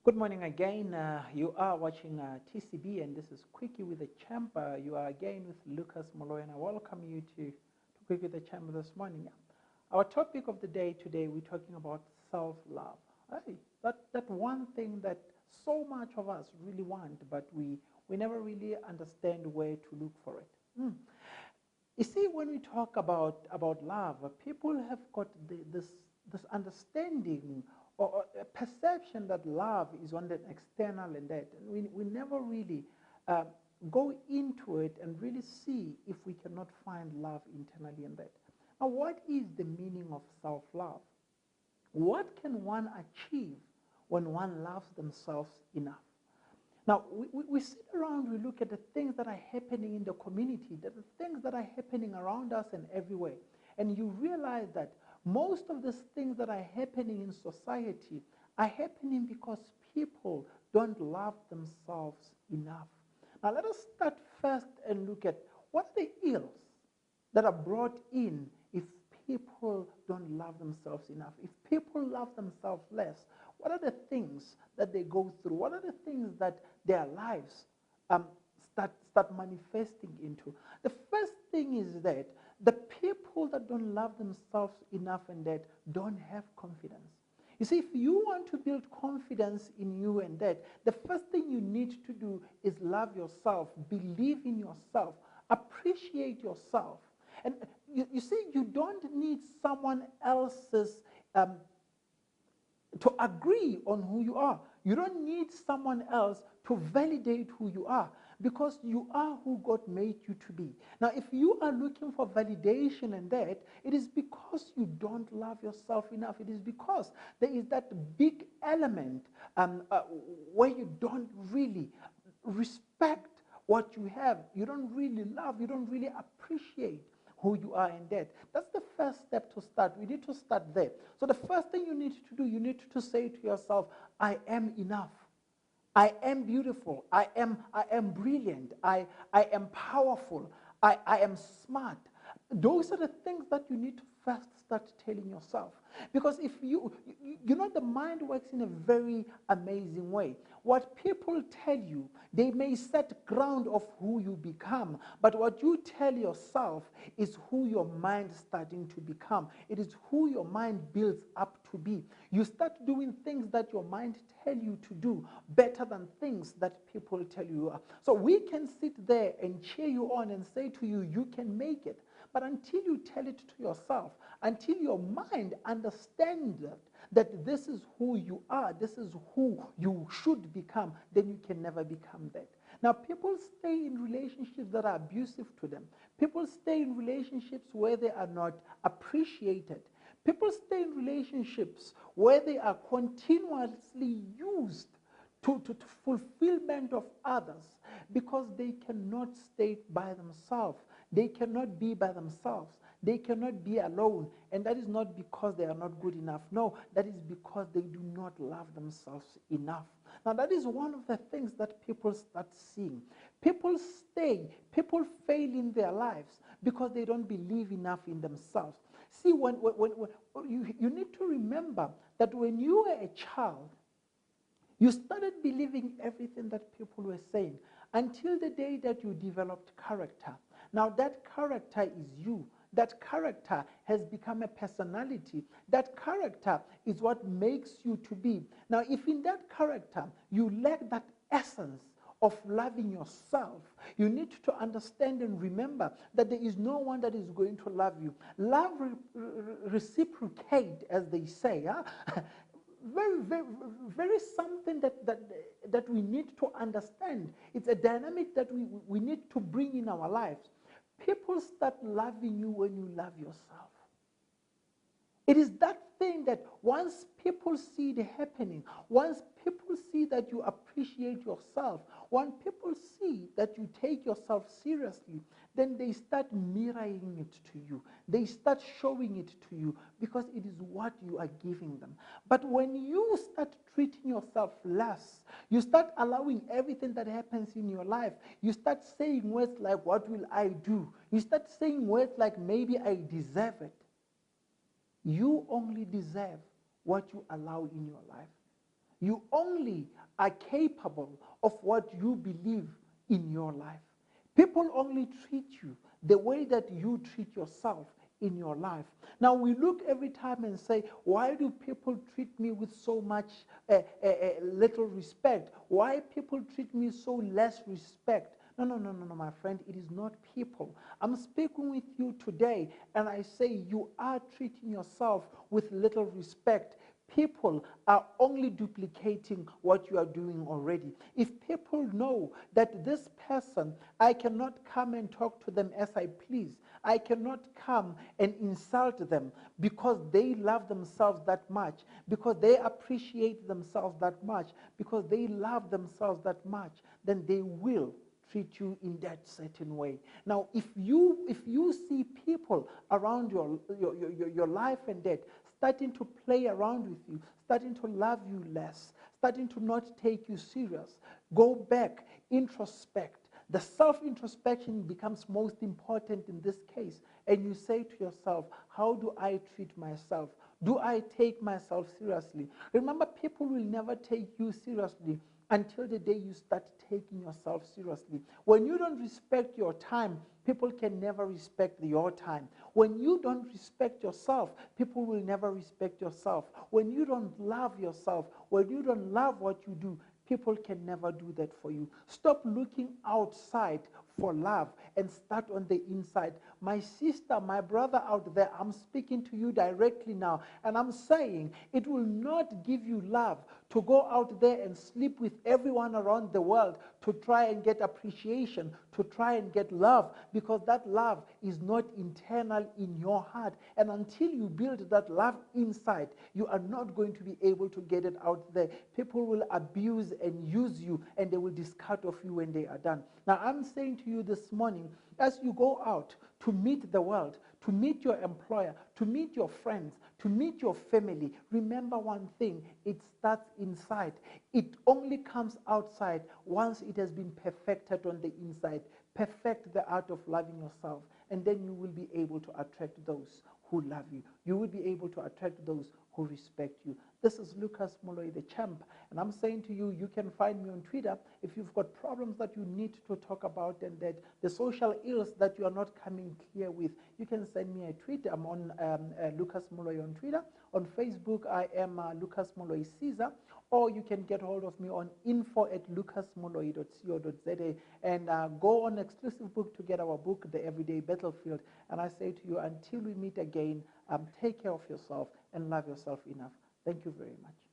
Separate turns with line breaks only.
Good morning again. You are watching TCB, and this is Quickie with the Champ. You are again with Lucas Molloy, and I welcome you to Quickie with the Champ this morning. Our topic of the day today, we're talking about self-love. Hey, that one thing that so much of us really want, but we never really understand where to look for it. You see, when we talk about love, people have got this understanding or a perception that love is on the external and that. And we never really go into it and really see if we cannot find love internally in that. Now, what is the meaning of self-love? What can one achieve when one loves themselves enough? Now, we sit around, we look at the things that are happening in the community, the things that are happening around us and everywhere. And you realize that most of these things that are happening in society are happening because people don't love themselves enough. Now, let us start first and look at what are the ills that are brought in if people don't love themselves enough. If people love themselves less, what are the things that they go through? What are the things that their lives start manifesting into? The first thing is that the people that don't love themselves enough and that don't have confidence. You see, if you want to build confidence in you and that, the first thing you need to do is love yourself, believe in yourself, appreciate yourself. And you see, you don't need someone else's to agree on who you are. You don't need someone else to validate who you are because you are who God made you to be. Now, if you are looking for validation in that, it is because you don't love yourself enough. It is because there is that big element where you don't really respect what you have. You don't really love. You don't really appreciate who you are in that. That's the first step to start. We need to start there. So the first thing you need to do, you need to say to yourself, I am enough. I am beautiful. I am brilliant. I am powerful. I am smart. Those are the things that you need to first start telling yourself. Because if you know, the mind works in a very amazing way. What people tell you, they may set ground of who you become, but what you tell yourself is who your mind is starting to become. It is who your mind builds up to be. You start doing things that your mind tell you to do better than things that people tell you are. So we can sit there and cheer you on and say to you, you can make it. But until you tell it to yourself, until your mind understands that this is who you are, this is who you should become, then you can never become that. Now, people stay in relationships that are abusive to them. People stay in relationships where they are not appreciated. People stay in relationships where they are continuously used to fulfillment of others because they cannot stay by themselves. They cannot be by themselves. They cannot be alone. And that is not because they are not good enough. No, that is because they do not love themselves enough. Now, that is one of the things that people start seeing. People fail in their lives because they don't believe enough in themselves. See, when you need to remember that when you were a child, you started believing everything that people were saying until the day that you developed character. Now, that character is you. That character has become a personality. That character is what makes you to be. Now, if in that character you lack that essence of loving yourself, you need to understand and remember that there is no one that is going to love you. Love reciprocate, as they say. Huh? Very something that we need to understand. It's a dynamic that we need to bring in our lives. People start loving you when you love yourself. It is that thing that once people see it happening, once people see that you appreciate yourself, when people see that you take yourself seriously, then they start mirroring it to you. They start showing it to you because it is what you are giving them. But when you start treating yourself less, you start allowing everything that happens in your life, you start saying words like, what will I do? You start saying words like, maybe I deserve it. You only deserve what you allow in your life. You only are capable of what you believe in your life. People only treat you the way that you treat yourself in your life. Now we look every time and say, why do people treat me with so much little respect? Why people treat me so less respect? No, no, no, no, no, my friend. It is not people. I'm speaking with you today, and I say you are treating yourself with little respect. People are only duplicating what you are doing already. If people know that this person, I cannot come and talk to them as I please, I cannot come and insult them because they love themselves that much, because they appreciate themselves that much, because they love themselves that much, then they will treat you in that certain way. Now, if you see people around your life and death starting to play around with you, starting to love you less, starting to not take you serious, go back, introspect. The self-introspection becomes most important in this case. And you say to yourself, how do I treat myself? Do I take myself seriously? Remember, people will never take you seriously until the day you start taking yourself seriously. When you don't respect your time, people can never respect your time. When you don't respect yourself, people will never respect yourself. When you don't love yourself, when you don't love what you do, people can never do that for you. Stop looking outside for love and start on the inside. My sister, my brother out there, I'm speaking to you directly now, and I'm saying it will not give you love to go out there and sleep with everyone around the world to try and get appreciation, to try and get love, because that love is not internal in your heart. And until you build that love inside, you are not going to be able to get it out there. People will abuse and use you, and they will discard of you when they are done. Now, I'm saying to you this morning, as you go out to meet the world, to meet your employer, to meet your friends, to meet your family, remember one thing: it starts inside. It only comes outside once it has been perfected on the inside. Perfect the art of loving yourself, and then you will be able to attract those who love you. You will be able to attract those who respect you. This is Lucas Moloi, the champ, and I'm saying to you, you can find me on Twitter if you've got problems that you need to talk about and that the social ills that you are not coming clear with. You can send me a tweet. I'm on Lucas Moloi on Twitter. On Facebook, I am Lucas Moloi Caesar, or you can get hold of me on info@lucasmoloi.co.za and go on Exclusive Book to get our book, The Everyday Battlefield. And I say to you, until we meet again, take care of yourself and love yourself enough. Thank you very much.